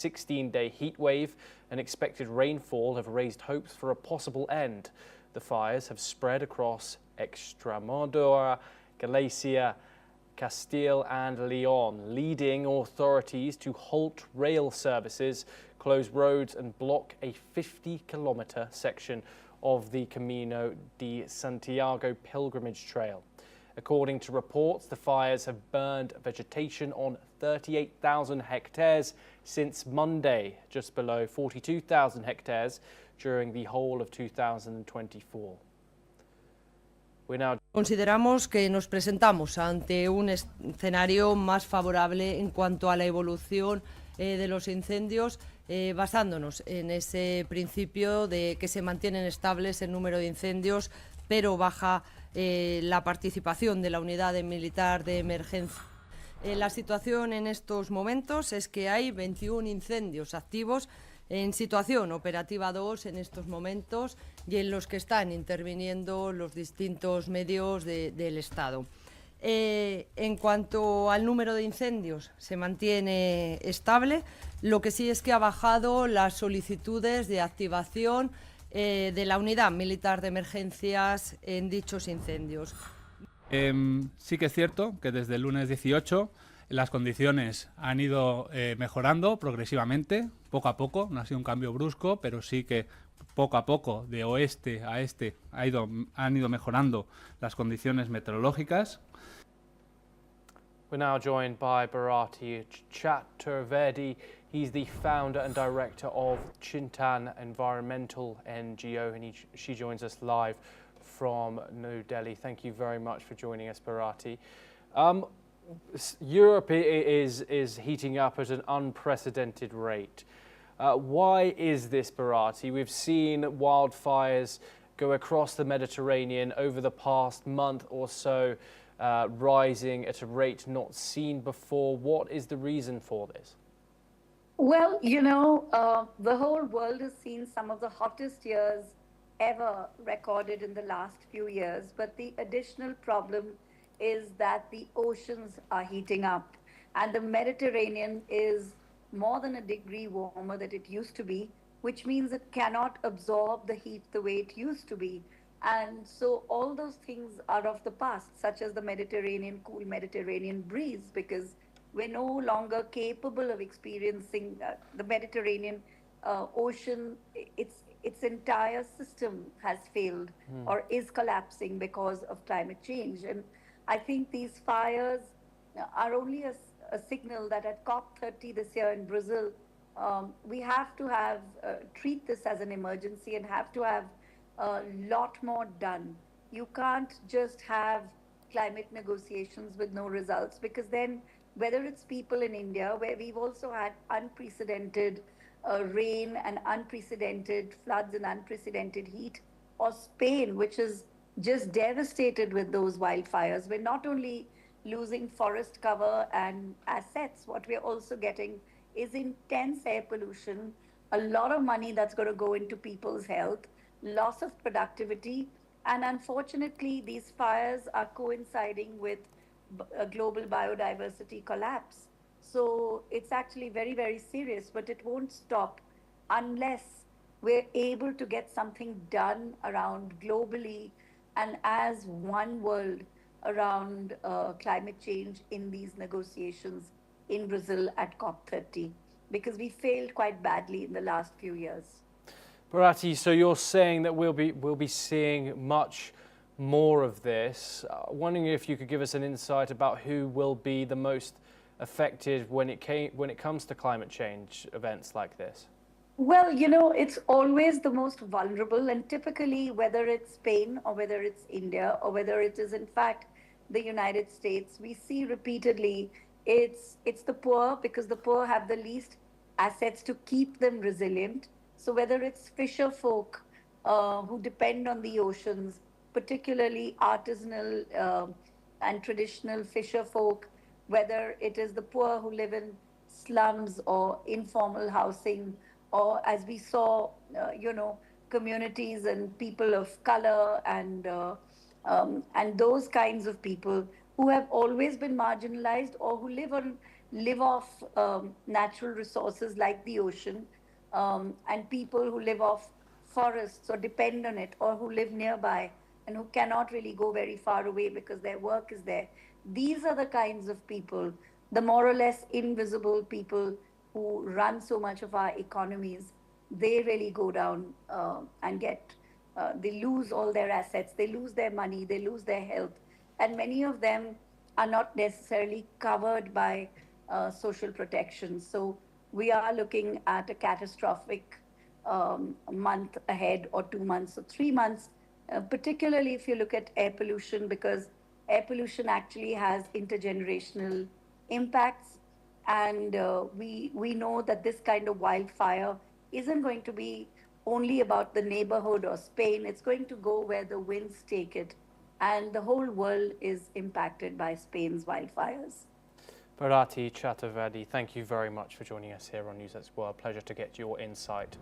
16-day heatwave and expected rainfall have raised hopes for a possible end. The fires have spread across Extremadura, Galicia, Castile and Leon, leading authorities to halt rail services, close roads and block a 50-kilometre section of the Camino de Santiago pilgrimage trail. According to reports, the fires have burned vegetation on 38,000 hectares since Monday, just below 42,000 hectares during the whole of 2024. Consideramos que nos presentamos ante un escenario más favorable en cuanto a la evolución de los incendios, basándonos en ese principio de que se mantienen estables el número de incendios, pero baja la participación de la unidad militar de emergencia. La situación en estos momentos es que hay 21 incendios activos en situación operativa 2 en estos momentos y en los que están interviniendo los distintos medios del Estado. En cuanto al número de incendios, se mantiene estable, lo que sí es que ha bajado las solicitudes de activación de la unidad militar de emergencias en dichos incendios. Sí que es cierto que desde el lunes 18 las condiciones han ido mejorando progresivamente, poco a poco, no ha sido un cambio brusco, pero sí que poco a poco, de oeste a este, han ido mejorando las condiciones meteorológicas. We're now joined by Bharati Chaturvedi. He's the founder and director of Chintan Environmental NGO, and she joins us live from New Delhi. Thank you very much for joining us, Bharati. Europe is heating up at an unprecedented rate. Why is this, Bharati? We've seen wildfires go across the Mediterranean over the past month or so, rising at a rate not seen before. What is the reason for this? Well, you know, the whole world has seen some of the hottest years ever recorded in the last few years, but the additional problem is that the oceans are heating up and the Mediterranean is more than a degree warmer than it used to be, which means it cannot absorb the heat the way it used to be. And so all those things are of the past, such as the Mediterranean, cool Mediterranean breeze, because we're no longer capable of experiencing the Mediterranean ocean. Its entire system has failed or is collapsing because of climate change. And I think these fires are only a signal that at COP30 this year in Brazil, we have to treat this as an emergency and have to have a lot more done. You can't just have climate negotiations with no results, because then whether it's people in India, where we've also had unprecedented rain and unprecedented floods and unprecedented heat, or Spain, which is just devastated with those wildfires. We're not only losing forest cover and assets, what we're also getting is intense air pollution, a lot of money that's going to go into people's health, loss of productivity, and unfortunately these fires are coinciding with a global biodiversity collapse. So it's actually very, very serious, but it won't stop unless we're able to get something done around globally and as one world around climate change in these negotiations in Brazil at COP30, because we failed quite badly in the last few years. Bharati, so you're saying that we'll be seeing much more of this. Wondering if you could give us an insight about who will be the most affected when it comes to climate change events like this. Well, you know, it's always the most vulnerable, and typically whether it's Spain or whether it's India or whether it is in fact the United States, we see repeatedly it's the poor, because the poor have the least assets to keep them resilient. So whether it's fisher folk who depend on the oceans, particularly artisanal and traditional fisher folk, whether it is the poor who live in slums or informal housing, or as we saw, communities and people of color and those kinds of people who have always been marginalized or who live on live off natural resources like the ocean, and people who live off forests or depend on it, or who live nearby and who cannot really go very far away because their work is there. These are the kinds of people, the more or less invisible people who run so much of our economies. They really go down and they lose all their assets, they lose their money, they lose their health. And many of them are not necessarily covered by social protection. So we are looking at a catastrophic month ahead, or 2 months or 3 months, particularly if you look at air pollution, because air pollution actually has intergenerational impacts. And we know that this kind of wildfire isn't going to be only about the neighborhood or Spain. It's going to go where the winds take it. And the whole world is impacted by Spain's wildfires. Bharati Chaturvedi, thank you very much for joining us here on NewsX World. Pleasure to get your insight.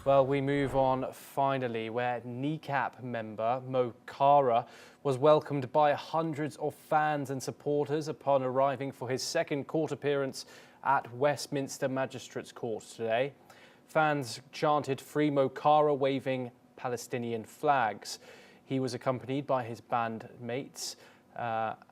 Well, we move on finally, where NECAP member Mo Kara was welcomed by hundreds of fans and supporters upon arriving for his second court appearance at Westminster Magistrates Court today. Fans chanted "Free Mo Kara," waving Palestinian flags. He was accompanied by his bandmates,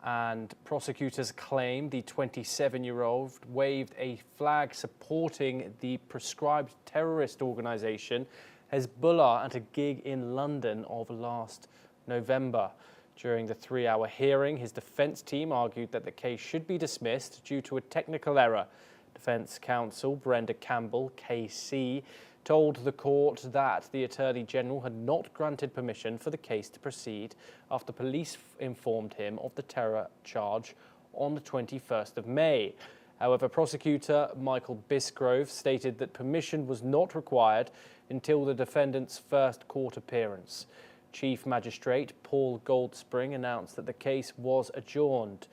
and prosecutors claim the 27-year-old waved a flag supporting the proscribed terrorist organisation Hezbollah at a gig in London of last November. During the 3-hour hearing, his defence team argued that the case should be dismissed due to a technical error. Defence counsel Brenda Campbell, KC, told the court that the Attorney General had not granted permission for the case to proceed after police informed him of the terror charge on the 21st of May. However, prosecutor Michael Bisgrove stated that permission was not required until the defendant's first court appearance. Chief Magistrate Paul Goldspring announced that the case was adjourned.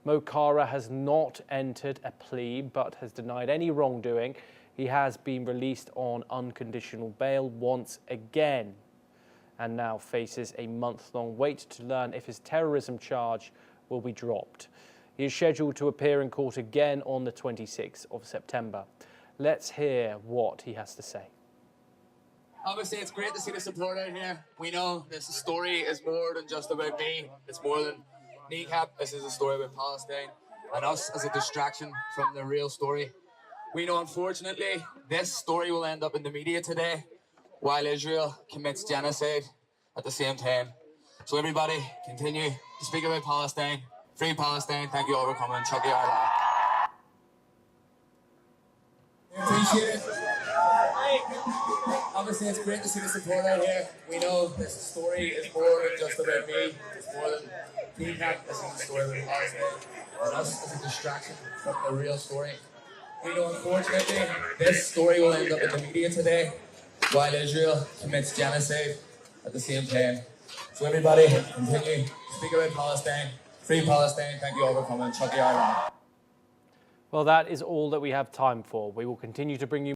Mo Kara has not entered a plea but has denied any wrongdoing. He has been released on unconditional bail once again and now faces a month-long wait to learn if his terrorism charge will be dropped. He is scheduled to appear in court again on the 26th of September. Let's hear what he has to say. Obviously, it's great to see the support out here. We know this story is more than just about me. It's more than NECAP. This is a story about Palestine and us as a distraction from the real story. We know, unfortunately, this story will end up in the media today while Israel commits genocide at the same time. So everybody, continue to speak about Palestine. Free Palestine. Thank you all for coming. Chucky Ireland. Appreciate it. Obviously, it's great to see the support out here. We know this story is more than just about me. It's more than NECAP. This is a story about Palestine and us as a distraction from the real story. We know, unfortunately, this story will end up in the media today while Israel commits genocide at the same time. So everybody, continue to speak about Palestine. Free Palestine. Thank you all for coming. Chucky Ireland. Well, that is all that we have time for. We will continue to bring you